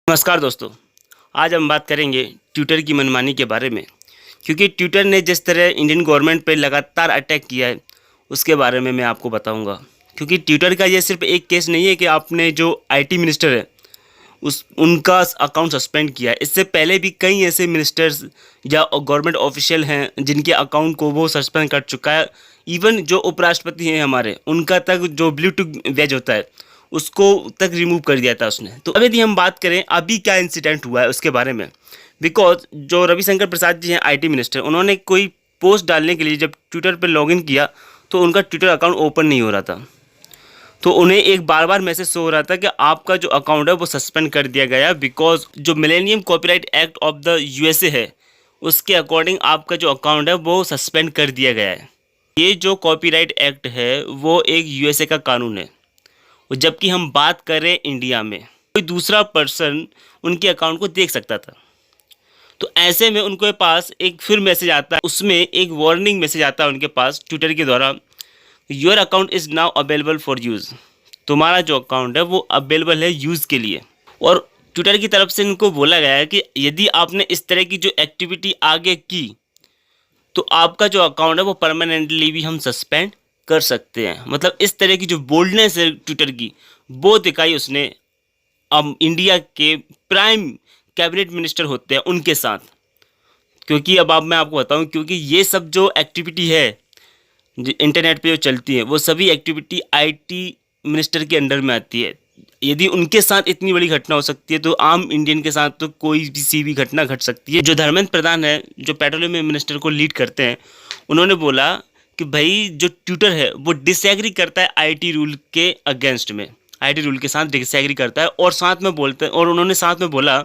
नमस्कार दोस्तों। आज हम बात करेंगे ट्विटर की मनमानी के बारे में, क्योंकि ट्विटर ने जिस तरह इंडियन गवर्नमेंट पे लगातार अटैक किया है उसके बारे में मैं आपको बताऊंगा। क्योंकि ट्विटर का ये सिर्फ एक केस नहीं है कि आपने जो आईटी मिनिस्टर है उनका अकाउंट सस्पेंड किया है। इससे पहले भी कई ऐसे मिनिस्टर्स या गवर्नमेंट ऑफिशियल हैं जिनके अकाउंट को वो सस्पेंड कर चुका है। इवन जो उपराष्ट्रपति हैं हमारे, उनका तक जो ब्लू टिक बैज होता है उसको तक रिमूव कर दिया था उसने। तो अब यदि हम बात करें अभी क्या इंसिडेंट हुआ है उसके बारे में, बिकॉज जो रविशंकर प्रसाद जी हैं आईटी मिनिस्टर, उन्होंने कोई पोस्ट डालने के लिए जब ट्विटर पर लॉगिन किया तो उनका ट्विटर अकाउंट ओपन नहीं हो रहा था। तो उन्हें एक बार बार मैसेज शो हो रहा था कि आपका जो अकाउंट है वो सस्पेंड कर दिया गया, बिकॉज जो millennium copyright act of the USA है उसके अकॉर्डिंग आपका जो अकाउंट है वो सस्पेंड कर दिया गया है। ये जो कॉपीराइट एक्ट है वो एक यूएसए का कानून है, जबकि हम बात करें इंडिया में कोई दूसरा पर्सन उनके अकाउंट को देख सकता था। तो ऐसे में उनके पास एक फिर मैसेज आता है, उसमें एक वार्निंग मैसेज आता है उनके पास ट्विटर के द्वारा, your account is now available for use. तुम्हारा जो अकाउंट है वो अवेलेबल है यूज़ के लिए। और ट्विटर की तरफ से इनको बोला गया है कि यदि आपने इस तरह की जो एक्टिविटी आगे की तो आपका जो अकाउंट है वो परमानेंटली भी हम सस्पेंड कर सकते हैं। मतलब इस तरह की जो बोल्डनेस है ट्विटर की वो दिखाई उसने अब इंडिया के प्राइम कैबिनेट मिनिस्टर होते हैं उनके साथ। क्योंकि अब मैं आपको बताऊं, क्योंकि ये सब जो एक्टिविटी है जो इंटरनेट पे जो चलती है वो सभी एक्टिविटी आईटी मिनिस्टर के अंडर में आती है। यदि उनके साथ इतनी बड़ी घटना हो सकती है तो आम इंडियन के साथ तो कोई भी सी भी घटना घट सकती है। जो धर्मेंद्र प्रधान है जो पेट्रोलियम मिनिस्टर को लीड करते हैं, उन्होंने बोला कि भाई जो ट्विटर है वो डिसएग्री करता है आईटी रूल के अगेंस्ट में, आईटी रूल के साथ डिसएग्री करता है। और साथ में बोलते हैं, और उन्होंने साथ में बोला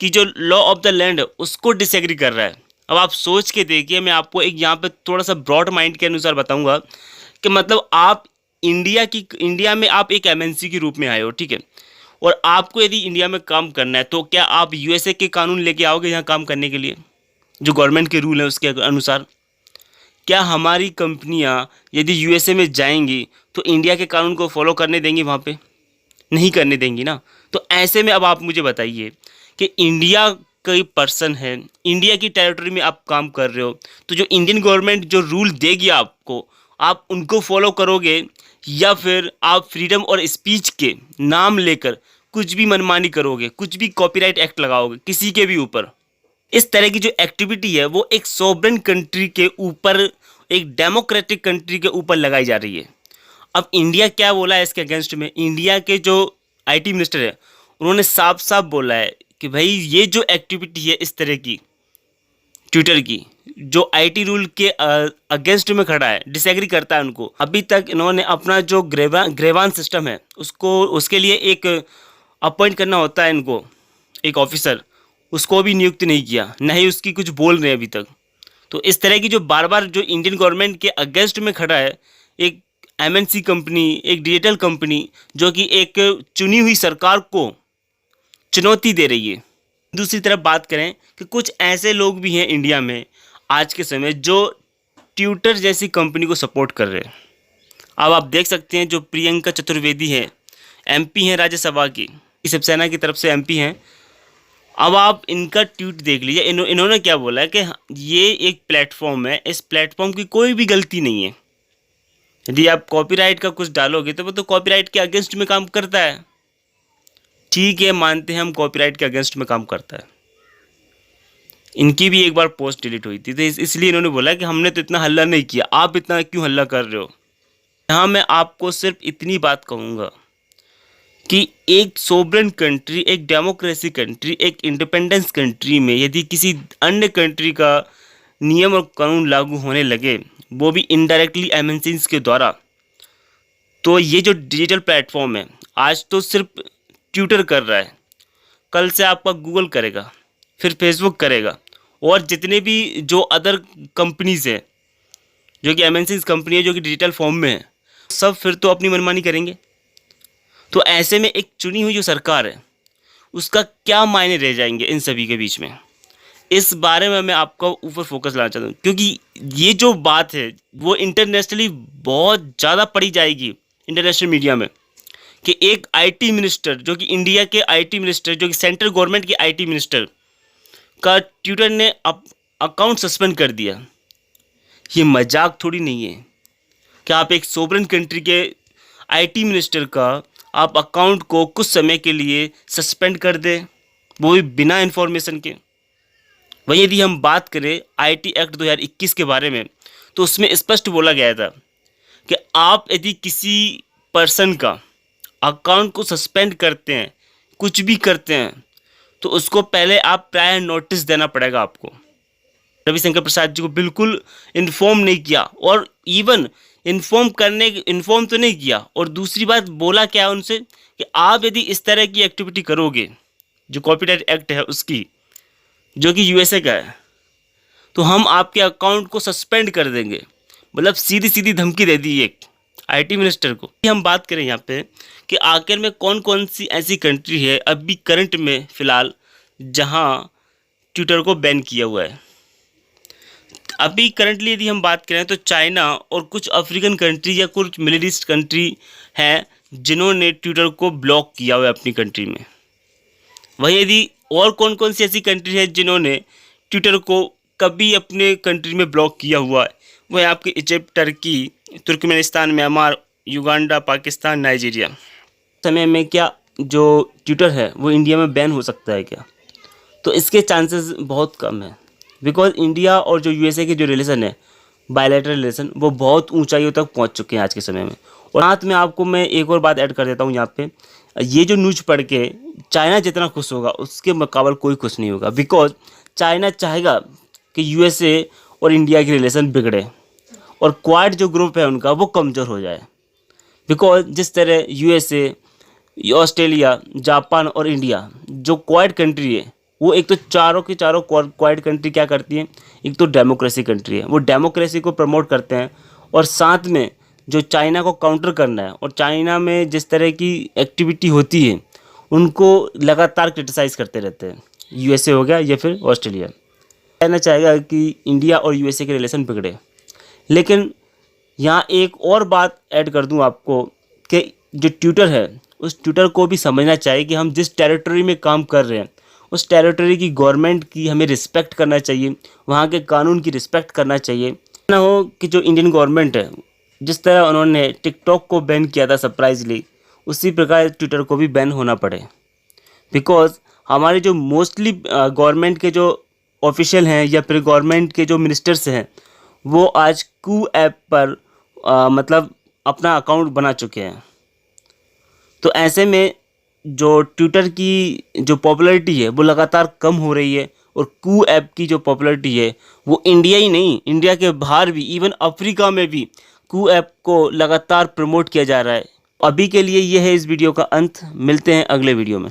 कि जो लॉ ऑफ द लैंड है उसको डिसएग्री कर रहा है। अब आप सोच के देखिए, मैं आपको एक यहाँ पे थोड़ा सा ब्रॉड माइंड के अनुसार बताऊंगा कि मतलब आप इंडिया में आप एक एमएनसी के रूप में आए हो, ठीक है, और आपको यदि इंडिया में काम करना है तो क्या आप यूएसए के कानून लेके आओगे यहाँ काम करने के लिए, जो गवर्नमेंट के रूल है उसके अनुसार? क्या हमारी कंपनियां यदि यूएसए में जाएंगी तो इंडिया के कानून को फॉलो करने देंगी? वहाँ पे नहीं करने देंगी ना। तो ऐसे में अब आप मुझे बताइए कि इंडिया कोई पर्सन है, इंडिया की टेरिटरी में आप काम कर रहे हो, तो जो इंडियन गवर्नमेंट जो रूल देगी आपको, आप उनको फॉलो करोगे या फिर आप फ्रीडम और स्पीच के नाम लेकर कुछ भी मनमानी करोगे, कुछ भी कॉपीराइट एक्ट लगाओगे किसी के भी ऊपर? इस तरह की जो एक्टिविटी है वो एक सॉवरेन कंट्री के ऊपर, एक डेमोक्रेटिक कंट्री के ऊपर लगाई जा रही है। अब इंडिया क्या बोला है इसके अगेंस्ट में? इंडिया के जो आईटी मिनिस्टर है उन्होंने साफ साफ बोला है कि भाई ये जो एक्टिविटी है इस तरह की ट्विटर की, जो आईटी रूल के अगेंस्ट में खड़ा है, डिसएग्री करता है उनको, अभी तक इन्होंने अपना जो ग्रेवान सिस्टम है उसको, उसके लिए एक अपॉइंट करना होता है इनको, एक ऑफिसर, उसको भी नियुक्त नहीं किया, न ही उसकी कुछ बोल रहे हैं अभी तक। तो इस तरह की जो बार बार जो इंडियन गवर्नमेंट के अगेंस्ट में खड़ा है, एक एमएनसी कंपनी, एक डिजिटल कंपनी जो कि एक चुनी हुई सरकार को चुनौती दे रही है। दूसरी तरफ बात करें कि कुछ ऐसे लोग भी हैं इंडिया में आज के समय जो ट्विटर जैसी कंपनी को सपोर्ट कर रहे हैं। अब आप देख सकते हैं जो प्रियंका चतुर्वेदी है, एमपी हैं राज्यसभा की, शिवसेना की तरफ से एमपी हैं। अब आप इनका ट्वीट देख लीजिए, इन्होंने क्या बोला है कि ये एक प्लेटफॉर्म है, इस प्लेटफॉर्म की कोई भी गलती नहीं है। यदि आप कॉपीराइट का कुछ डालोगे तो वो तो कॉपीराइट के अगेंस्ट में काम करता है। ठीक है, मानते हैं हम कॉपीराइट के अगेंस्ट में काम करता है। इनकी भी एक बार पोस्ट डिलीट हुई थी, तो इसलिए इन्होंने बोला कि हमने तो इतना हल्ला नहीं किया, आप इतना क्यों हल्ला कर रहे हो? यहाँ मैं आपको सिर्फ इतनी बात कहूँगा कि एक सोवरेन कंट्री, एक डेमोक्रेसी कंट्री, एक इंडिपेंडेंस कंट्री में यदि किसी अन्य कंट्री का नियम और कानून लागू होने लगे, वो भी इनडायरेक्टली एमएनसीज के द्वारा, तो ये जो डिजिटल प्लेटफॉर्म है, आज तो सिर्फ ट्विटर कर रहा है, कल से आपका गूगल करेगा, फिर फेसबुक करेगा, और जितने भी जो अदर कंपनीज हैं जो कि एमएनसीज कंपनी है जो कि डिजिटल फॉर्म में है, सब फिर तो अपनी मनमानी करेंगे। तो ऐसे में एक चुनी हुई जो सरकार है उसका क्या मायने रह जाएंगे इन सभी के बीच में? इस बारे में मैं आपका ऊपर फोकस लाना चाहता हूँ, क्योंकि ये जो बात है वो इंटरनेशनली बहुत ज़्यादा पढ़ी जाएगी इंटरनेशनल मीडिया में, कि एक आईटी मिनिस्टर, जो कि इंडिया के आईटी मिनिस्टर, जो कि सेंट्रल गवर्नमेंट के आईटी मिनिस्टर का ट्विटर ने अकाउंट सस्पेंड कर दिया। ये मजाक थोड़ी नहीं है कि आप एक सोवरेन कंट्री के आईटी मिनिस्टर का आप अकाउंट को कुछ समय के लिए सस्पेंड कर दें, वो भी बिना इन्फॉर्मेशन के। वहीं यदि हम बात करें आईटी एक्ट 2021 के बारे में, तो उसमें स्पष्ट बोला गया था कि आप यदि किसी पर्सन का अकाउंट को सस्पेंड करते हैं, कुछ भी करते हैं, तो उसको पहले आप प्रायर नोटिस देना पड़ेगा आपको। रविशंकर प्रसाद जी को बिल्कुल इन्फॉर्म नहीं किया, और इवन इन्फॉर्म तो नहीं किया, और दूसरी बात बोला क्या उनसे कि आप यदि इस तरह की एक्टिविटी करोगे, जो कॉपीराइट एक्ट है उसकी, जो कि यूएसए का है, तो हम आपके अकाउंट को सस्पेंड कर देंगे। मतलब सीधी सीधी धमकी दे दी एक आईटी मिनिस्टर को। हम बात करें यहाँ पे कि आखिर में कौन कौन सी ऐसी कंट्री है अभी करंट में फ़िलहाल जहाँ ट्विटर को बैन किया हुआ है। अभी करंटली यदि हम बात करें तो चाइना और कुछ अफ्रीकन कंट्री या कुछ मिडिल ईस्ट कंट्री हैं जिन्होंने ट्विटर को ब्लॉक किया हुआ है अपनी कंट्री में। वहीं यदि और कौन कौन सी ऐसी कंट्री है जिन्होंने ट्विटर को कभी अपने कंट्री में ब्लॉक किया हुआ है, वो है आपके Egypt, Turkey, Turkmenistan, Myanmar, Uganda, Pakistan, Nigeria. समय में क्या जो ट्विटर है वो इंडिया में बैन हो सकता है क्या? तो इसके चांसेस बहुत कम है, बिकॉज इंडिया और जो यूएसए के जो रिलेशन है, बायलैटरल रिलेशन, वो बहुत ऊंचाइयों तक पहुंच चुके हैं आज के समय में। और साथ में आपको मैं एक और बात ऐड कर देता हूं यहाँ पे, ये जो न्यूज़ पढ़ के चाइना जितना खुश होगा उसके मुकाबले कोई खुश नहीं होगा, बिकॉज चाइना चाहेगा कि यूएसए और इंडिया की रिलेशन बिगड़े और क्वाड जो ग्रुप है उनका वो कमज़ोर हो जाए। बिकॉज जिस तरह यूएसए, ऑस्ट्रेलिया, जापान और इंडिया जो क्वाड कंट्री है, वो एक तो चारों के चारों क्वाड कंट्री क्या करती हैं, एक तो डेमोक्रेसी कंट्री है, वो डेमोक्रेसी को प्रमोट करते हैं, और साथ में जो चाइना को काउंटर करना है और चाइना में जिस तरह की एक्टिविटी होती है उनको लगातार क्रिटिसाइज़ करते रहते हैं। यूएसए हो गया या फिर ऑस्ट्रेलिया। चाइना चाहेगा कि इंडिया और यूएसए के रिलेशन बिगड़े। लेकिन यहाँ एक और बात ऐड कर दूँ आपको कि जो ट्विटर है उस ट्विटर को भी समझना चाहिए कि हम जिस टेरिटरी में काम कर रहे हैं उस टेरिटरी की गवर्नमेंट की हमें रिस्पेक्ट करना चाहिए, वहाँ के कानून की रिस्पेक्ट करना चाहिए। ना हो कि जो इंडियन गवर्नमेंट है जिस तरह उन्होंने टिकटॉक को बैन किया था सरप्राइजली, उसी प्रकार ट्विटर को भी बैन होना पड़े। बिकॉज हमारे जो मोस्टली गवर्नमेंट के जो ऑफिशियल हैं या फिर गवर्नमेंट के जो मिनिस्टर्स हैं वो आज कू ऐप पर मतलब अपना अकाउंट बना चुके हैं। तो ऐसे में जो ट्विटर की जो पॉपुलैरिटी है वो लगातार कम हो रही है, और कू ऐप की जो पॉपुलैरिटी है वो इंडिया ही नहीं, इंडिया के बाहर भी, इवन अफ्रीका में भी कू ऐप को लगातार प्रमोट किया जा रहा है। अभी के लिए ये है इस वीडियो का अंत। मिलते हैं अगले वीडियो में।